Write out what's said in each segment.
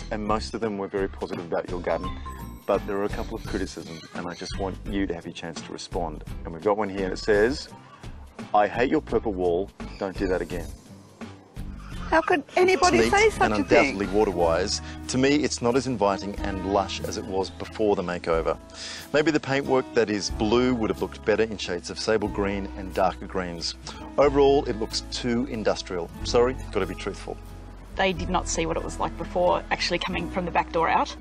and most of them were very positive about your garden, but there are a couple of criticisms, and I just want you to have your chance to respond. And we've got one here, and it says, "I hate your purple wall, don't do that again." How could anybody It's neat say such and a thing? undoubtedly water-wise. To me, it's not as inviting and lush as it was before the makeover. Maybe the paintwork that is blue would have looked better in shades of sable green and darker greens. Overall, it looks too industrial. Sorry, got to be truthful. They did not see what it was like before actually coming from the back door out.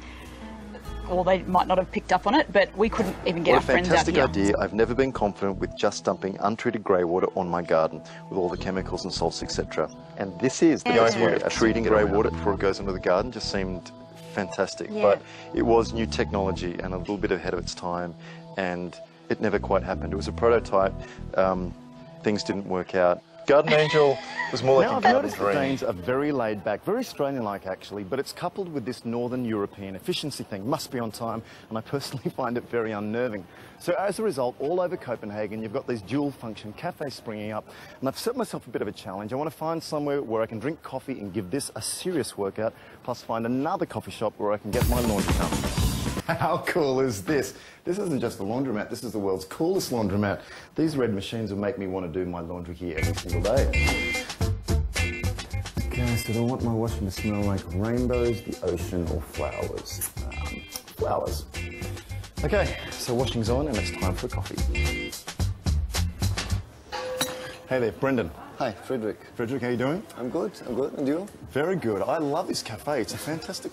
Or they might not have picked up on it, but we couldn't even get our What a friends out fantastic here. idea. I've never been confident with just dumping untreated grey water on my garden with all the chemicals and salts, etc. And this is the idea of treating grey water before it goes into the garden just seemed fantastic. Yeah. But it was new technology and a little bit ahead of its time, and it never quite happened. It was a prototype. Things didn't work out. Garden Angel was more like Now, a I've garden noticed the dream. Danes are very laid back, very Australian-like actually, but it's coupled with this Northern European efficiency thing. Must be on time, and I personally find it very unnerving. So as a result, all over Copenhagen, you've got these dual-function cafes springing up, and I've set myself a bit of a challenge. I want to find somewhere where I can drink coffee and give this a serious workout, plus find another coffee shop where I can get my laundry done. How cool is this? This isn't just a laundromat, this is the world's coolest laundromat. These red machines will make me want to do my laundry here every single day. Okay, so do I want my washing to smell like rainbows, the ocean, or flowers? Flowers. Okay, so washing's on and it's time for coffee. Hey there, Brendan. Hi, Frederick. Frederick, how you doing? I'm good, and you? Very good. I love this cafe. It's a fantastic